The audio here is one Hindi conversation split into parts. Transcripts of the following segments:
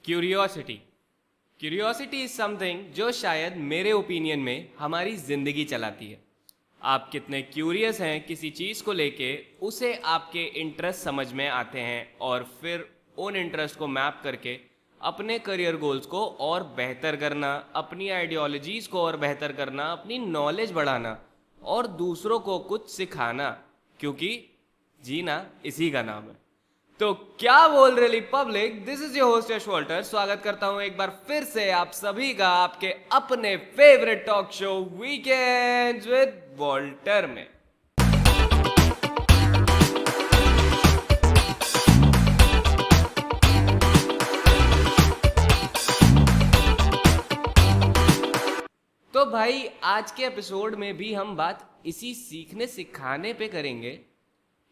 क्यूरियोसिटी क्यूरियोसिटी इज समथिंग जो शायद मेरे ओपिनियन में हमारी जिंदगी चलाती है। आप कितने क्यूरियस हैं किसी चीज़ को लेके, उसे आपके इंटरेस्ट समझ में आते हैं और फिर उन इंटरेस्ट को मैप करके अपने करियर गोल्स को और बेहतर करना, अपनी आइडियोलॉजीज़ को और बेहतर करना, अपनी नॉलेज बढ़ाना और दूसरों को कुछ सिखाना, क्योंकि जीना इसी का नाम है। तो क्या बोल रही public, this is your host Yash Walter. स्वागत करता हूं एक बार फिर से आप सभी का आपके अपने favourite talk show weekends with Walter में। तो भाई आज के एपिसोड में भी हम बात इसी सीखने सिखाने पे करेंगे।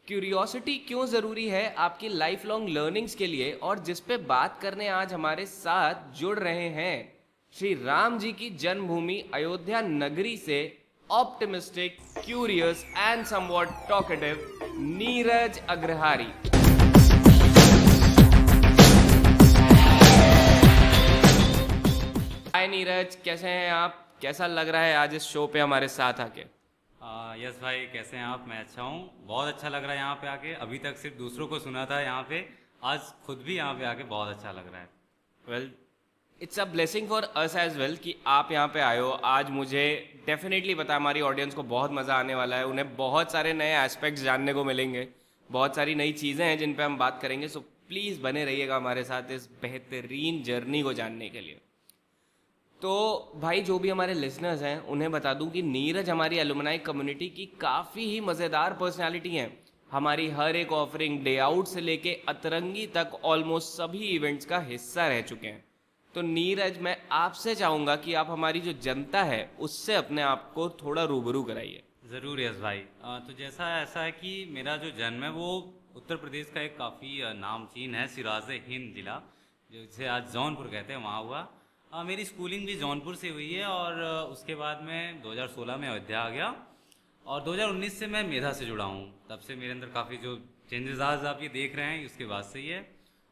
क्यूरियोसिटी क्यों ज़रूरी है आपकी लाइफ लॉन्ग लर्निंग्स के लिए, और जिस पे बात करने आज हमारे साथ जुड़ रहे हैं श्री राम जी की जन्मभूमि अयोध्या नगरी से optimistic, curious and somewhat talkative Neeraj Agrahari. Hi Neeraj, कैसे हैं आप? कैसा लग रहा है आज इस शो पे हमारे साथ आके? यस भाई, कैसे हैं आप? मैं अच्छा हूँ, बहुत अच्छा लग रहा है यहाँ पे आके। अभी तक सिर्फ दूसरों को सुना था यहाँ पे, आज खुद भी यहाँ पे आके बहुत अच्छा लग रहा है। Well, it's a blessing for us as well कि आप यहाँ पे आए हो। आज मुझे डेफिनेटली पता है हमारी ऑडियंस को बहुत मज़ा आने वाला है, उन्हें बहुत सारे नए एस्पेक्ट्स जानने को मिलेंगे, बहुत सारी नई चीज़ें हैं जिन पे हम बात करेंगे। सो प्लीज़ बने रहिएगा हमारे साथ इस बेहतरीन जर्नी को जानने के लिए। तो भाई, जो भी हमारे लिसनर्स हैं उन्हें बता दूं कि नीरज हमारी एलुमनाई कम्युनिटी की काफ़ी ही मज़ेदार पर्सनालिटी हैं। हमारी हर एक ऑफरिंग, डे आउट से लेके अतरंगी तक ऑलमोस्ट सभी इवेंट्स का हिस्सा रह चुके हैं। तो नीरज, मैं आपसे चाहूँगा कि आप हमारी जो जनता है उससे अपने आप को थोड़ा रूबरू कराइए। ज़रूर यस भाई। तो जैसा ऐसा है कि मेरा जो जन्म है वो उत्तर प्रदेश का एक काफ़ी नामचीन है, सिराज हिंद ज़िला, जिसे आज जौनपुर कहते हैं, वहाँ हुआ। मेरी स्कूलिंग भी जौनपुर से हुई है और उसके बाद मैं 2016 में अयोध्या आ गया और 2019 से मैं मेधा से जुड़ा हूँ। तब से मेरे अंदर काफ़ी जो चेंजेस आज आप ये देख रहे हैं उसके बाद से ही है।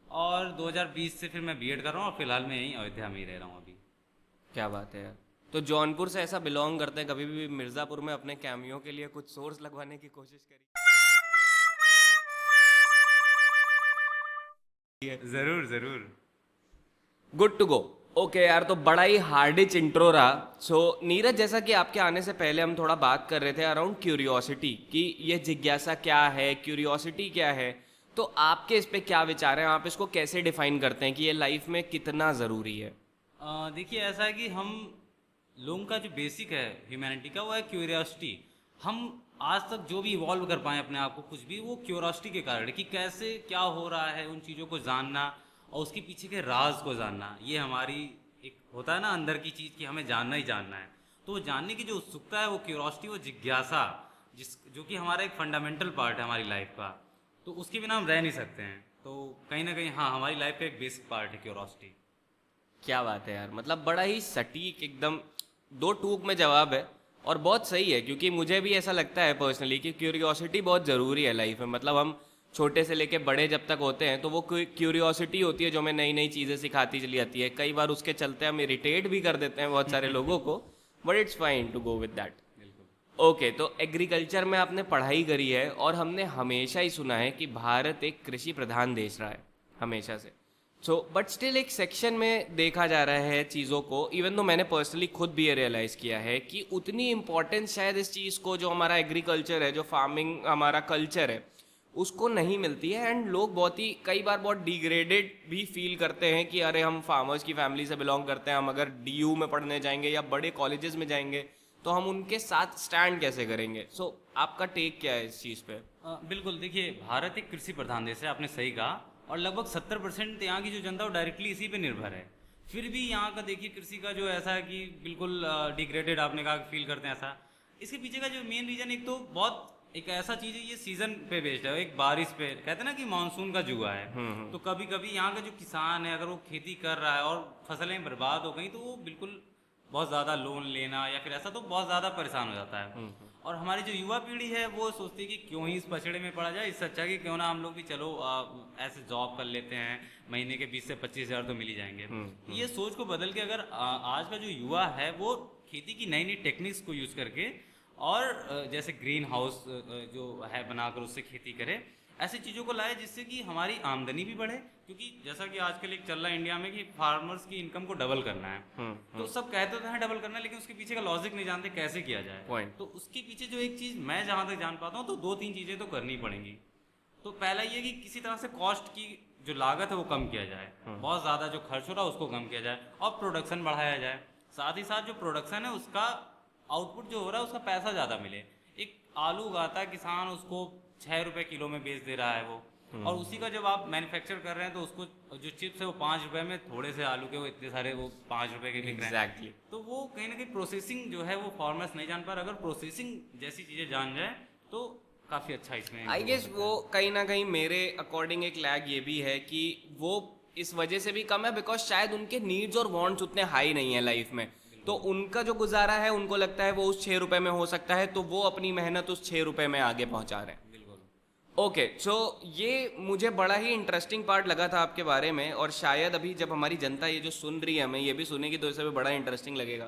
और 2020 से फिर मैं बीएड कर रहा हूँ और फिलहाल मैं यहीं अयोध्या में ही रह रहा हूँ अभी। क्या बात है यार। तो जौनपुर से ऐसा बिलोंग करते हैं, कभी भी मिर्ज़ापुर में अपने कैमियो के लिए कुछ सोर्स लगवाने की कोशिश करी? ज़रूर ज़रूर। Good to go. ओके यार, तो बड़ा ही हार्डिच इंट्रो रहा। सो नीरज, जैसा कि आपके आने से पहले हम थोड़ा बात कर रहे थे अराउंड क्यूरियोसिटी, कि ये जिज्ञासा क्या है, क्यूरियोसिटी क्या है, तो आपके इस पे क्या विचार हैं? आप इसको कैसे डिफाइन करते हैं कि ये लाइफ में कितना ज़रूरी है? देखिए, ऐसा है कि हम लोगों का जो बेसिक है ह्यूमैनिटी का, वो है क्यूरियोसिटी। हम आज तक जो भी इवॉल्व कर पाए अपने आप को, कुछ भी, वो क्यूरियोसिटी के कारण है कि कैसे क्या हो रहा है, उन चीज़ों को जानना और उसके पीछे के राज को जानना। ये हमारी एक होता है ना अंदर की चीज़ कि हमें जानना ही जानना है। तो वो जानने की जो उत्सुकता है, वो क्यूरियोसिटी, वो जिज्ञासा, जो कि हमारा एक फंडामेंटल पार्ट है हमारी लाइफ का, तो उसके बिना हम रह नहीं सकते हैं। तो कहीं ना कहीं हाँ, हमारी लाइफ का एक बेसिक पार्ट है क्यूरियोसिटी। क्या बात है यार, मतलब बड़ा ही सटीक, एकदम दो टूक में जवाब है और बहुत सही है। क्योंकि मुझे भी ऐसा लगता है पर्सनली कि क्यूरियोसिटी बहुत ज़रूरी है लाइफ में। मतलब हम छोटे से लेके बड़े जब तक होते हैं तो वो क्यूरियोसिटी होती है जो हमें नई नई चीज़ें सिखाती चली जाती है। कई बार उसके चलते हम इरिटेट भी कर देते हैं बहुत सारे लोगों को, but it's fine to go with that. Okay, तो एग्रीकल्चर में आपने पढ़ाई करी है और हमने हमेशा ही सुना है कि भारत एक कृषि प्रधान देश रहा है हमेशा से। सो बट स्टिल एक सेक्शन में देखा जा रहा है चीज़ों को, इवन तो मैंने पर्सनली खुद भी ये रियलाइज़ किया है कि उतनी इंपॉर्टेंस शायद इस चीज़ को, जो हमारा एग्रीकल्चर है, जो फार्मिंग हमारा कल्चर है, उसको नहीं मिलती है। एंड लोग बहुत ही, कई बार बहुत डिग्रेडेड भी फील करते हैं कि अरे हम फार्मर्स की फैमिली से बिलोंग करते हैं, हम अगर डीयू में पढ़ने जाएंगे या बड़े कॉलेजेस में जाएंगे तो हम उनके साथ स्टैंड कैसे करेंगे? सो आपका टेक क्या है इस चीज़ पे? बिल्कुल, देखिए, भारत एक कृषि प्रधान देश है, आपने सही कहा, और लगभग 70% यहाँ की जो जनता, वो डायरेक्टली इसी पे निर्भर है। फिर भी यहाँ का देखिए कृषि का जो ऐसा है कि बिल्कुल डिग्रेडेड, आपने कहा, फील करते हैं ऐसा। इसके पीछे का जो मेन रीज़न, एक तो बहुत एक ऐसा चीज़ है, ये सीज़न पे बेस्ड है, एक बारिश पे, कहते हैं ना कि मानसून का जुआ है। तो कभी कभी यहाँ का जो किसान है, अगर वो खेती कर रहा है और फसलें बर्बाद हो गई, तो वो बिल्कुल बहुत ज़्यादा लोन लेना या फिर ऐसा, तो बहुत ज़्यादा परेशान हो जाता है। और हमारी जो युवा पीढ़ी है वो सोचती है कि क्यों ही इस पचड़े में पड़ा जाए, इससे अच्छा कि क्यों ना हम लोग भी चलो ऐसे जॉब कर लेते हैं, महीने के 20 से 25 हज़ार तो मिल ही जाएंगे। तो ये सोच को बदल के अगर आज का जो युवा है वो खेती की नई नई टेक्निक्स को यूज करके और जैसे ग्रीन हाउस जो है बनाकर उससे खेती करे, ऐसी चीज़ों को लाए जिससे कि हमारी आमदनी भी बढ़े। क्योंकि जैसा कि आजकल एक चल रहा है इंडिया में कि फार्मर्स की इनकम को डबल करना है, तो सब कहते तो हैं डबल करना है, लेकिन उसके पीछे का लॉजिक नहीं जानते कैसे किया जाए। पॉइंट। तो उसके पीछे जो एक चीज़ मैं जहाँ तक जान पाता हूँ तो 2-3 चीज़ें तो करनी पड़ेंगी। तो पहला ये कि किसी तरह से कॉस्ट की जो लागत है वो कम किया जाए, बहुत ज़्यादा जो खर्च हो रहा है उसको कम किया जाए और प्रोडक्शन बढ़ाया जाए। साथ ही साथ जो प्रोडक्शन है उसका आउटपुट जो हो रहा है उसका पैसा ज़्यादा मिले। एक आलू उगाता है किसान, उसको 6 रुपये किलो में बेच दे रहा है वो, और उसी का जब आप मैन्युफैक्चर कर रहे हैं तो उसको जो चिप्स है वो 5 रुपये में, थोड़े से आलू के वो इतने सारे वो 5 रुपये के बिक रहे हैं। एग्जैक्टली। तो वो कहीं ना कहीं प्रोसेसिंग जो है वो फार्मर्स नहीं जान पा रहे। अगर प्रोसेसिंग जैसी चीज़ें जान जाए तो काफ़ी अच्छा इसमें आई गेस वो कहीं ना कहीं मेरे अकॉर्डिंग एक लैग ये भी है कि वो इस वजह से भी कम है बिकॉज शायद उनके नीड्स और वांट्स उतने हाई नहीं है लाइफ में, तो उनका जो गुजारा है उनको लगता है वो उस 6 रुपए में हो सकता है, तो वो अपनी मेहनत उस 6 रुपए में आगे पहुंचा रहे हैं। ओके, सो ये मुझे बड़ा ही इंटरेस्टिंग पार्ट लगा था आपके बारे में, और शायद अभी जब हमारी जनता ये जो सुन रही है हमें ये भी सुनेगी तो इसे भी बड़ा इंटरेस्टिंग लगेगा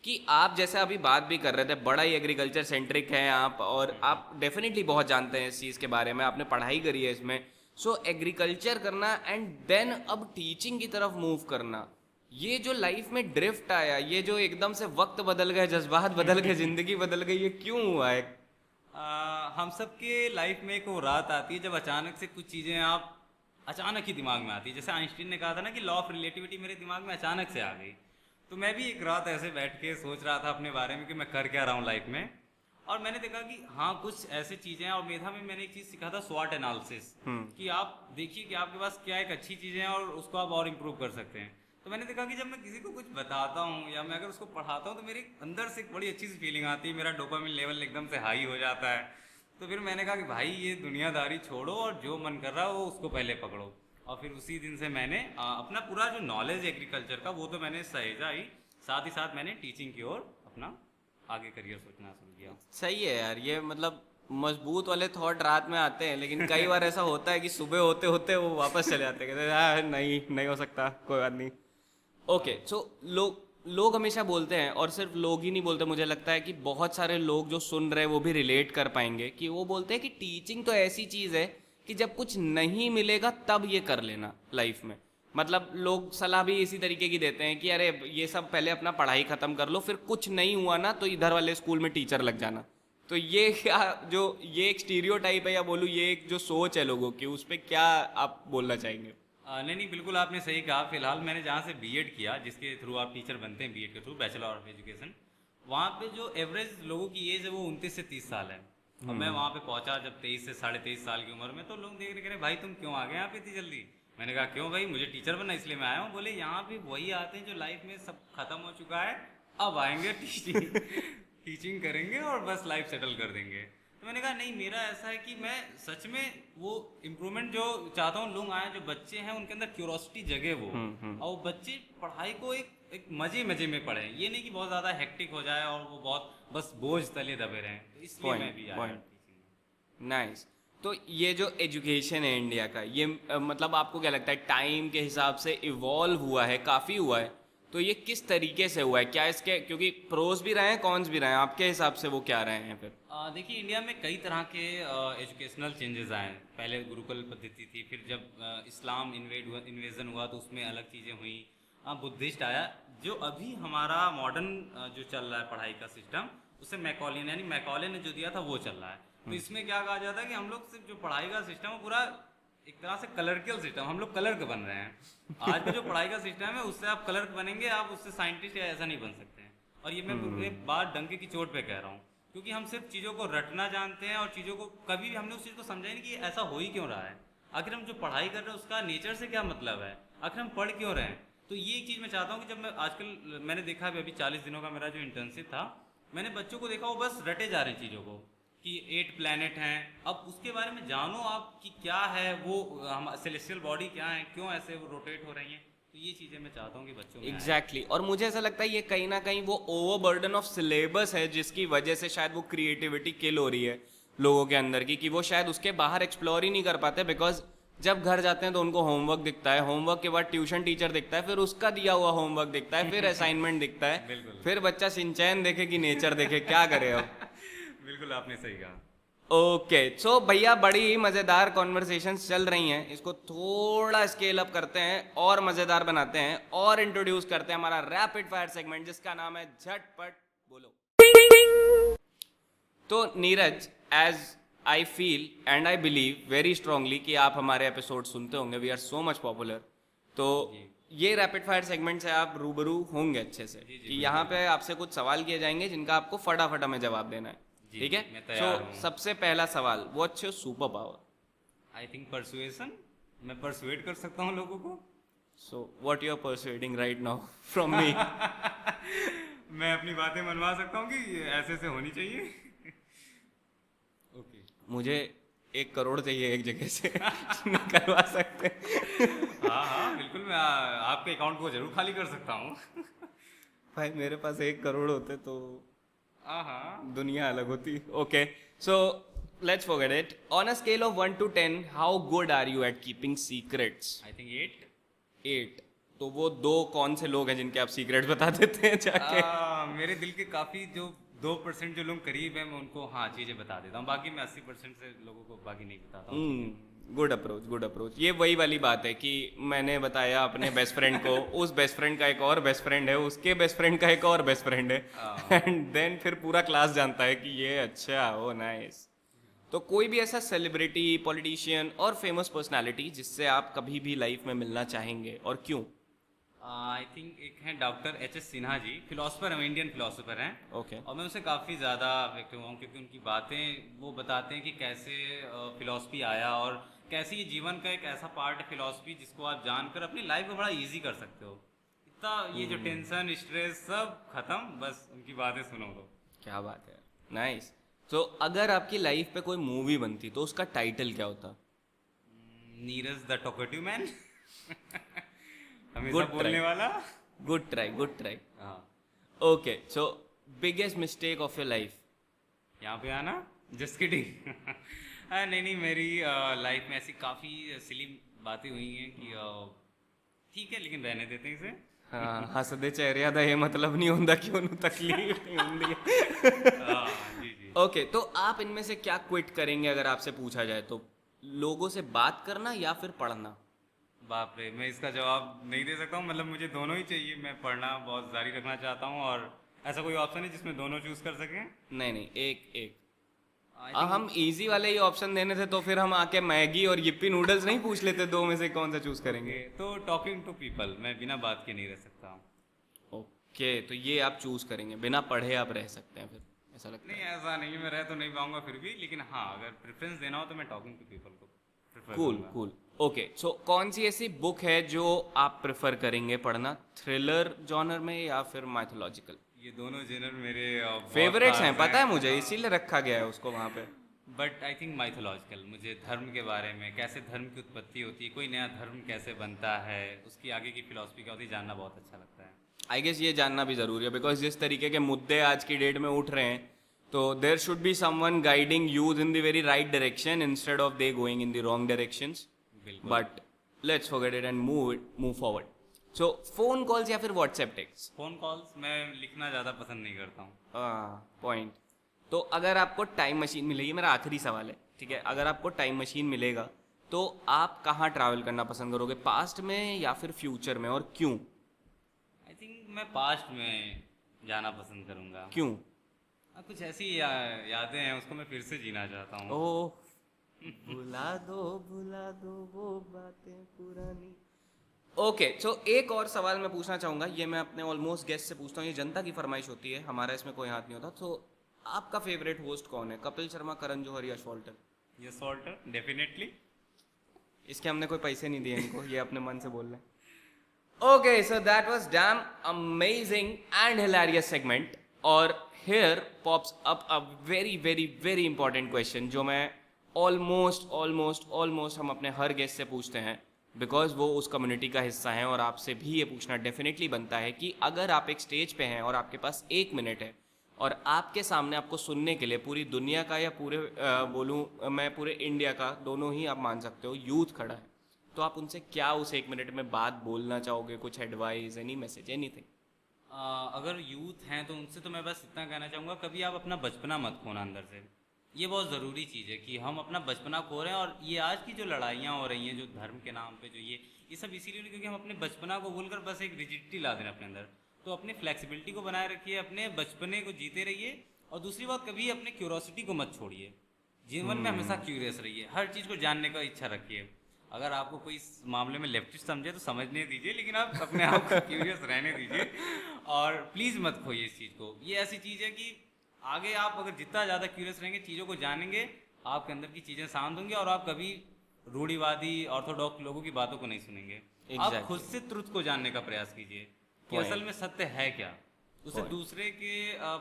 कि आप जैसे अभी बात भी कर रहे थे, बड़ा ही एग्रीकल्चर सेंट्रिक हैं आप, और आप डेफिनेटली बहुत जानते हैं इस चीज़ के बारे में, आपने पढ़ाई करी है इसमें। सो एग्रीकल्चर करना एंड देन अब टीचिंग की तरफ मूव करना, ये जो लाइफ में ड्रिफ्ट आया, ये जो एकदम से वक्त बदल गए, जज्बात बदल गए, जिंदगी बदल गई, ये क्यों हुआ है? हम सबके लाइफ में एक वो रात आती है जब अचानक से कुछ चीज़ें आप अचानक ही दिमाग में आती है। जैसे आइंस्टीन ने कहा था ना कि लॉ ऑफ रिलेटिविटी मेरे दिमाग में अचानक से आ गई। तो मैं भी एक रात ऐसे बैठ के सोच रहा था अपने बारे में कि मैं कर क्या रहा हूँ लाइफ में, और मैंने देखा कि हाँ कुछ ऐसी चीज़ें हैं। और मेधा में मैंने एक चीज़ सीखा था, स्वॉट एनालिसिस, कि आप देखिए कि आपके पास क्या एक अच्छी चीज़ें हैं और उसको आप और इम्प्रूव कर सकते हैं। तो मैंने देखा कि जब मैं किसी को कुछ बताता हूँ या मैं अगर उसको पढ़ाता हूँ तो मेरे अंदर से एक बड़ी अच्छी सी फीलिंग आती है, मेरा डोपामिन लेवल एकदम से हाई हो जाता है। तो फिर मैंने कहा कि भाई ये दुनियादारी छोड़ो और जो मन कर रहा है वो उसको पहले पकड़ो। और फिर उसी दिन से मैंने अपना पूरा जो नॉलेज एग्रीकल्चर का वो तो मैंने सहेजा ही, साथ ही साथ मैंने टीचिंग की ओर अपना आगे करियर सोचना शुरू किया। सही है यार, ये मतलब मजबूत वाले थॉट रात में आते हैं, लेकिन कई बार ऐसा होता है कि सुबह होते होते वो वापस चले जाते हैं, कहते हैं नहीं नहीं हो सकता, कोई बात नहीं। ओके, सो लोग हमेशा बोलते हैं, और सिर्फ लोग ही नहीं बोलते, मुझे लगता है कि बहुत सारे लोग जो सुन रहे हैं वो भी रिलेट कर पाएंगे, कि वो बोलते हैं कि टीचिंग तो ऐसी चीज़ है कि जब कुछ नहीं मिलेगा तब ये कर लेना लाइफ में। मतलब लोग सलाह भी इसी तरीके की देते हैं कि अरे ये सब पहले अपना पढ़ाई ख़त्म कर लो, फिर कुछ नहीं हुआ ना तो इधर वाले स्कूल में टीचर लग जाना। तो ये क्या, जो ये एक स्टीरियोटाइप है या बोलूँ ये एक जो सोच है लोगों की, उस पर क्या आप बोलना चाहेंगे? नहीं, बिल्कुल आपने सही कहा। फिलहाल मैंने जहाँ से बीएड किया, जिसके थ्रू आप टीचर बनते हैं बीएड के थ्रू, बैचलर ऑफ एजुकेशन, वहाँ पे जो एवरेज लोगों की एज है वो 29 से 30 साल है। और मैं वहाँ पे पहुँचा जब 23 से 23.5 साल की उम्र में, तो लोग देख रहे भाई तुम क्यों आ गए यहाँ पे इतनी जल्दी। मैंने कहा क्यों भाई, मुझे टीचर बनना इसलिए मैं आया हूँ। बोले यहाँ पे वही आते हैं जो लाइफ में सब खत्म हो चुका है, अब आएंगे टीचिंग करेंगे और बस लाइफ सेटल कर देंगे। तो मैंने कहा नहीं, मेरा ऐसा है कि मैं सच में वो इम्प्रूवमेंट जो चाहता हूँ, लोग आए जो बच्चे हैं उनके अंदर क्यूरोसिटी जगे वो, और वो बच्चे पढ़ाई को एक मजे मजे में पढ़े, ये नहीं कि बहुत ज़्यादा हेक्टिक हो जाए और वो बहुत बस बोझ तले दबे रहें। तो इसलिए मैं भी आया टीचिंग। नाइस। तो ये जो एजुकेशन है इंडिया का, ये मतलब आपको क्या लगता है टाइम के हिसाब से इवॉल्व हुआ है, काफ़ी हुआ है, तो ये किस तरीके से हुआ है? क्या इसके, क्योंकि प्रोज भी रहे हैं कॉन्स भी रहे हैं, आपके हिसाब से वो क्या रहे हैं फिर? देखिए इंडिया में कई तरह के एजुकेशनल चेंजेस आए। पहले गुरुकुल पद्धति थी, फिर जब इस्लाम इन्वेजन हुआ तो उसमें अलग चीज़ें हुई, बुद्धिस्ट आया। जो अभी हमारा मॉडर्न जो चल रहा है पढ़ाई का सिस्टम, उससे मैकॉले ने जो दिया था वो चल रहा है। तो इसमें क्या कहा जाता है कि हम लोग सिर्फ जो पढ़ाई का सिस्टम है पूरा एक तरह से कलर्कियल सिस्टम, हम लोग क्लर्क बन रहे हैं। आज भी जो पढ़ाई का सिस्टम है उससे आप क्लर्क बनेंगे, आप उससे साइंटिस्ट या ऐसा नहीं बन सकते हैं। और ये मैं पूरे बात डंके की चोट पे कह रहा हूँ, क्योंकि हम सिर्फ चीज़ों को रटना जानते हैं और चीज़ों को कभी भी हमने उस चीज़ को समझा ही नहीं कि ऐसा हो ही क्यों रहा है। आखिर हम जो पढ़ाई कर रहे हैं उसका नेचर से क्या मतलब है, आखिर हम पढ़ क्यों रहे हैं। तो ये एक चीज़ मैं चाहता हूँ कि जब मैं आजकल मैंने देखा अभी 40 दिनों का मेरा जो इंटर्नशिप था, मैंने बच्चों को देखा वो बस रटे जा रहे हैं चीज़ों को कि 8 प्लैनेट हैं, अब उसके बारे में जानो आप कि क्या है वो, हम सेलेस्टियल बॉडी क्या है, क्यों ऐसे वो रोटेट हो रही हैं, तो ये चीज़ें मैं चाहता हूँ कि बच्चों में आए। एग्जैक्टली और मुझे ऐसा लगता है ये कहीं ना कहीं वो ओवरबर्डन ऑफ सिलेबस है जिसकी वजह से शायद वो क्रिएटिविटी किल हो रही है लोगों के अंदर की, कि वो शायद उसके बाहर एक्सप्लोर ही नहीं कर पाते, बिकॉज जब घर जाते हैं तो उनको होमवर्क दिखता है, होमवर्क के बाद ट्यूशन टीचर दिखता है, फिर उसका दिया हुआ होमवर्क दिखता है, फिर असाइनमेंट दिखता है, बिल्कुल। फिर बच्चा सिंचैन देखे कि नेचर देखे, क्या करे अब। बिल्कुल आपने सही कहा। ओके सो भैया बड़ी ही मज़ेदार कॉन्वर्सेशंस चल रही हैं, इसको थोड़ा स्केल अप करते हैं और मज़ेदार बनाते हैं और इंट्रोड्यूस करते हैं हमारा रैपिड फायर सेगमेंट जिसका नाम है झटपट बोलो। तो Neeraj, as I feel and I believe very strongly कि आप हमारे एपिसोड सुनते होंगे, we are so much popular, तो ये रैपिड फायर सेगमेंट से आप रूबरू होंगे अच्छे से कि यहाँ पे आपसे कुछ सवाल किए जाएंगे जिनका आपको फटाफट हमें जवाब देना है, ठीक है? मैं तैयार सो हूँ। सबसे पहला सवाल, what's your super power? I think persuasion, मैं परसुएट कर सकता हूँ लोगों को। So what you are persuading right now from me? मैं अपनी बातें मनवा सकता हूँ कि ऐसे से होनी चाहिए। ओके। मुझे 1 करोड़ चाहिए एक जगह से नहीं करवा सकते? हाँ हाँ बिल्कुल, मैं आपके अकाउंट को जरूर खाली कर सकता हूँ। भाई मेरे पास 1 करोड़ होते तो हाँ हाँ। दुनिया अलग होती। Okay so let's forget it. On a scale of 1 to 10 how good are you at keeping secrets? I think 8। 8। तो वो 2 कौन से लोग हैं जिनके आप सीक्रेट्स बता देते हैं जाके? मेरे दिल के काफी जो 2% जो लोग करीब हैं मैं उनको हाँ चीजें बता देता हूँ, बाकी मैं 80% से लोगों को बाकी नहीं बताता हूँ। Good approach, good approach. ये वही वाली बात है कि मैंने बताया अपने बेस्ट फ्रेंड को, उस बेस्ट फ्रेंड का एक और बेस्ट फ्रेंड है, उसके बेस्ट फ्रेंड का एक और बेस्ट फ्रेंड है, एंड देन फिर पूरा क्लास जानता है कि ये अच्छा, ओ नाइस। तो कोई भी ऐसा सेलिब्रिटी, पॉलिटिशियन और फेमस पर्सनालिटी जिससे आप कभी भी लाइफ में मिलना चाहेंगे और क्यों? आई थिंक एक हैं doctor HS. Sinha ji, philosopher हैं, इंडियन फिलोसफर हैं। ओके और मैं उनसे काफ़ी ज़्यादा अफेक्ट हुआ हूँ क्योंकि उनकी बातें वो बताते हैं कि कैसे फिलोसफी आया और कैसे ये जीवन का एक ऐसा पार्ट है फिलोसफी जिसको आप जानकर अपनी लाइफ को बड़ा इजी कर सकते हो। इतना ये जो टेंशन स्ट्रेस सब खत्म, बस उनकी बातें सुनो तो। क्या बात है, नाइस। तो अगर आपकी लाइफ पे कोई मूवी बनती तो उसका टाइटल क्या होता? Neeraj the talkative man. हमेशा Good बोलने try. वाला। Good try, good try. हाँ, okay so biggest mistake of your life? यहाँ पे आना, जस्ट किडिंग। नहीं नहीं, मेरी लाइफ में ऐसी काफ़ी सिली बातें हुई हैं कि ठीक है, लेकिन रहने देते हैं इसे। हाँ, हसदे चेहरे दा ये मतलब नहीं होता कि उन्हें तकलीफ नहीं होती। जी जी। ओके तो आप इनमें से क्या क्विट करेंगे अगर आपसे पूछा जाए तो? लोगों से बात करना या फिर पढ़ना? बाप रे, मैं इसका जवाब नहीं दे सकता हूँ, मतलब मुझे दोनों ही चाहिए। मैं पढ़ना बहुत जारी रखना चाहता हूँ और ऐसा कोई ऑप्शन है जिसमें दोनों चूज कर सकें? नहीं नहीं, एक एक। I think- हम इजी वाले ही ऑप्शन देने थे तो फिर हम आके मैगी और yippee नूडल्स नहीं पूछ लेते? 2 में से कौन सा चूज करेंगे? तो टॉकिंग टू पीपल, मैं बिना बात के नहीं रह सकता हूँ। ओके तो ये आप चूज करेंगे, बिना पढ़े आप रह सकते हैं फिर, ऐसा लगता है? नहीं ऐसा नहीं है, मैं रह तो नहीं पाऊंगा फिर भी, लेकिन हाँ अगर प्रेफरेंस देना हो तो मैं टॉकिंग टू पीपल को प्रेफर कूल करूंगा। कूल। ओके सो कौन सी ऐसी बुक है जो आप प्रेफर करेंगे पढ़ना, थ्रिलर जॉनर में या फिर माइथोलॉजिकल? ये दोनों जेनर मेरे फेवरेट्स हैं, पता है मुझे, इसीलिए रखा गया है उसको वहाँ पे। बट आई थिंक माइथोलॉजिकल, मुझे धर्म के बारे में, कैसे धर्म की उत्पत्ति होती है, कोई नया धर्म कैसे बनता है, उसकी आगे की फिलॉसफी क्या होती है, जानना बहुत अच्छा लगता है। आई गेस ये जानना भी जरूरी है बिकॉज जिस तरीके के मुद्दे आज की डेट में उठ रहे हैं तो there should be someone guiding youth in the very right direction instead of they going in the wrong directions. बिल्कुल। But let's forget it and move forward. So phone calls या फिर व्हाट्सएप टेक्स्ट? फोन कॉल्स मैं लिखना ज़्यादा पसंद नहीं करता हूँ। पॉइंट। तो अगर आपको टाइम मशीन मिलेगी, मेरा आखिरी सवाल है, ठीक है, अगर आपको टाइम मशीन मिलेगा तो आप कहाँ ट्रैवल करना पसंद करोगे, पास्ट में या फिर फ्यूचर में, और क्यों? आई थिंक मैं पास्ट में जाना पसंद करूँगा। क्यों? कुछ ऐसी यादें हैं, उसको मैं फिर से जीना चाहता हूँ। ओह भुला दो वो बातें पुरानी। ओके सो एक और सवाल मैं पूछना चाहूँगा, ये मैं अपने ऑलमोस्ट गेस्ट से पूछता हूँ, ये जनता की फरमाइश होती है, हमारा इसमें कोई हाथ नहीं होता। तो आपका फेवरेट होस्ट कौन है, कपिल शर्मा, करण जौहर या शॉल्टर? Yes Walter, definitely. इसके हमने कोई पैसे नहीं दिए इनको, ये अपने मन से बोल रहे हैं। Okay so that was damn amazing and hilarious segment, और here pops up a very very very important question जो मैं ऑलमोस्ट हम अपने हर गेस्ट से पूछते हैं, बिकॉज वो उस कम्युनिटी का हिस्सा हैं। और आपसे भी ये पूछना डेफिनेटली बनता है कि अगर आप एक स्टेज पे हैं और आपके पास 1 मिनट है और आपके सामने आपको सुनने के लिए पूरी दुनिया का या पूरे बोलूँ मैं पूरे इंडिया का, दोनों ही आप मान सकते हो, यूथ खड़ा है, तो आप उनसे क्या उस 1 मिनट में बात बोलना चाहोगे? कुछ एडवाइस, एनी मैसेज, एनीथिंग? अगर यूथ हैं तो उनसे तो मैं बस इतना कहना चाहूँगा, कभी आप अपना बचपना मत खोना अंदर से। ये बहुत ज़रूरी चीज़ है कि हम अपना बचपना खो रहे हैं। और ये आज की जो लड़ाइयाँ हो रही हैं जो धर्म के नाम पे, जो ये सब इसीलिए नहीं क्योंकि हम अपने बचपना को भूलकर बस एक रिजिडिटी ला दें अपने अंदर। तो अपनी फ्लेक्सिबिलिटी को बनाए रखिए, अपने बचपने को जीते रहिए। और दूसरी बात, कभी अपने क्यूरोसिटी को मत छोड़िए। जीवन में हमेशा क्यूरियस रहिए, हर चीज़ को जानने का इच्छा रखिए। अगर आपको कोई इस मामले में लेफ्टिस्ट समझे तो समझने दीजिए, लेकिन आप अपने आप को क्यूरियस रहने दीजिए। और प्लीज़ मत खोइए इस चीज़ को। ये ऐसी चीज़ है कि आगे आप अगर जितना ज़्यादा क्यूरियस रहेंगे, चीज़ों को जानेंगे, आपके अंदर की चीज़ें शांत होंगी और आप कभी रूढ़िवादी ऑर्थोडॉक्स लोगों की बातों को नहीं सुनेंगे। आप खुद से ट्रुथ को जानने का प्रयास कीजिए कि असल में सत्य है क्या। उसे दूसरे के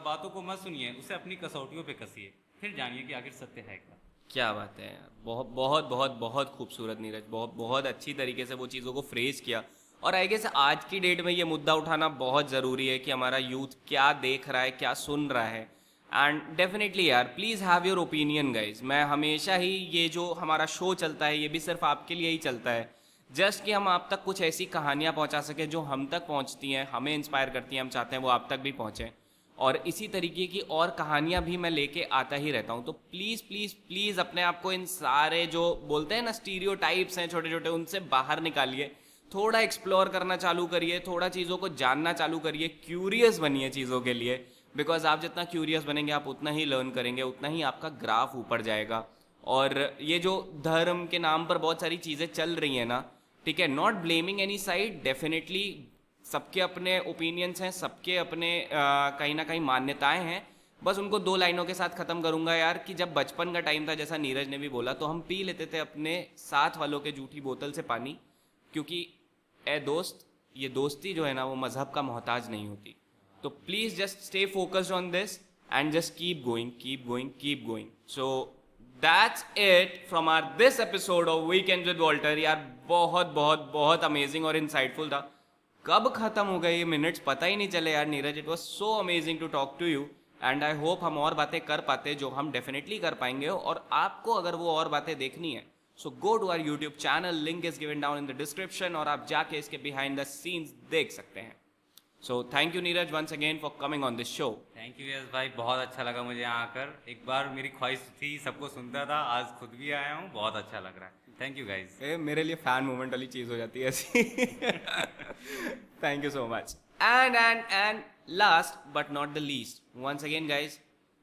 बातों को मत सुनिए, उसे अपनी कसौटियों पे कसिए, फिर जानिए कि आखिर सत्य है क्या। क्या बात है यार, बहुत बहुत बहुत बहुत खूबसूरत नीरज, बहुत बहुत अच्छी तरीके से वो चीज़ों को फ्रेज किया। और आई गेस आज की डेट में ये मुद्दा उठाना बहुत ज़रूरी है कि हमारा यूथ क्या देख रहा है, क्या सुन रहा है। एंड डेफिनेटली यार, please have your opinion guys. मैं हमेशा ही, ये जो हमारा शो चलता है ये भी सिर्फ आपके लिए ही चलता है, जस्ट कि हम आप तक कुछ ऐसी कहानियाँ पहुँचा सकें जो हम तक पहुँचती हैं, हमें इंस्पायर करती हैं, हम चाहते हैं वो आप तक भी पहुँचें। और इसी तरीके की और कहानियाँ भी मैं लेके आता ही रहता हूँ। तो प्लीज़ प्लीज़ प्लीज़ अपने आप को इन सारे जो बोलते हैं ना स्टीरियोटाइप्स हैं छोटे छोटे, उनसे बाहर निकालिए, थोड़ा एक्सप्लोर करना चालू करिए, थोड़ा चीज़ों को जानना चालू करिए, क्यूरियस बनिए चीज़ों के लिए। बिकॉज आप जितना क्यूरियस बनेंगे आप उतना ही लर्न करेंगे, उतना ही आपका ग्राफ ऊपर जाएगा। और ये जो धर्म के नाम पर बहुत सारी चीज़ें चल रही हैं ना, ठीक है, not blaming any side, definitely सबके अपने ओपिनियंस हैं, सबके अपने कहीं ना कहीं मान्यताएं हैं। बस उनको 2 लाइनों के साथ ख़त्म करूंगा यार कि जब बचपन का टाइम था, जैसा नीरज ने भी बोला, तो हम पी लेते थे अपने साथ वालों के जूठी बोतल से पानी, क्योंकि ए दोस्त, ये दोस्ती जो है ना वो मज़हब का मोहताज नहीं होती। तो please just stay focused on this and just keep going, keep going, keep going. So that's it from our this episode of weekend with Walter. यार बहुत बहुत बहुत अमेजिंग और इंसाइटफुल था। कब खत्म हो गए ये मिनट्स पता ही नहीं चले यार Neeraj. It was so amazing to talk to you and I hope हम और बातें कर पाते, जो हम डेफिनेटली कर पाएंगे। और आपको अगर वो और बातें देखनी है so go to our YouTube channel, link is given down in the description, और आप जाके इसके बिहाइंड द सीन्स देख सकते हैं। So thank you Neeraj once again for coming on this show. Thank you yes भाई, बहुत अच्छा लगा मुझे यहाँ आकर। एक बार मेरी ख्वाहिश थी, सबको सुनता था, आज खुद भी आया हूँ, बहुत अच्छा लग रहा है। Thank you guys. मेरे लिए फैन मोमेंट वाली चीज़ हो जाती है ऐसी। Thank you so much. And last but not the least, once again guys,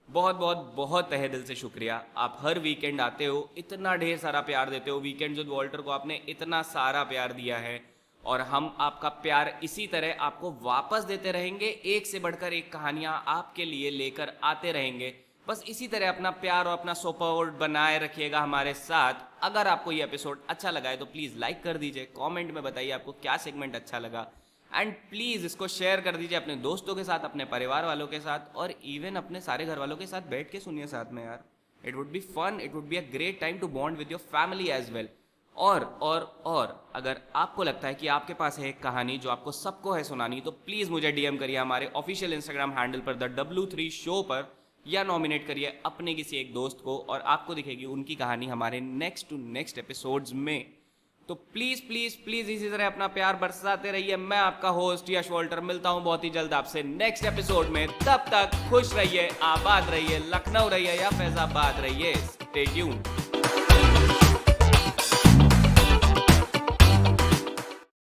बहुत बहुत बहुत तहे दिल से शुक्रिया। आप हर वीकेंड आते हो, इतना ढेर सारा प्यार देते हो। वीकेंड विद वॉल्टर को आपने इतना सारा प्यार दिया है और हम आपका प्यार इसी तरह आपको वापस देते रहेंगे। एक से बढ़कर एक कहानियाँ आपके लिए लेकर आते रहेंगे। बस इसी तरह अपना प्यार और अपना सपोर्ट बनाए रखिएगा हमारे साथ। अगर आपको ये एपिसोड अच्छा लगा है तो प्लीज़ लाइक कर दीजिए, कमेंट में बताइए आपको क्या सेगमेंट अच्छा लगा, एंड प्लीज़ इसको शेयर कर दीजिए अपने दोस्तों के साथ, अपने परिवार वालों के साथ, और इवन अपने सारे घर वालों के साथ बैठ के सुनिए साथ में यार। It would be fun, it would be a great time to bond with your family as well. और अगर आपको लगता है कि आपके पास है एक कहानी जो आपको सबको है सुनानी, तो प्लीज़ मुझे डीएम करिए हमारे ऑफिशियल इंस्टाग्राम हैंडल पर द W3 शो पर, या नॉमिनेट करिए अपने किसी एक दोस्त को और आपको दिखेगी उनकी कहानी हमारे नेक्स्ट टू नेक्स्ट एपिसोड्स में। तो प्लीज़ प्लीज़ प्लीज़ इसी तरह अपना प्यार बरसाते रहिए। मैं आपका होस्ट यश वॉल्टर मिलता हूँ बहुत ही जल्द आपसे नेक्स्ट एपिसोड में। तब तक खुश रहिए, आबाद रहिए, लखनऊ रहिए या फैजाबाद रहिए। Stay tuned.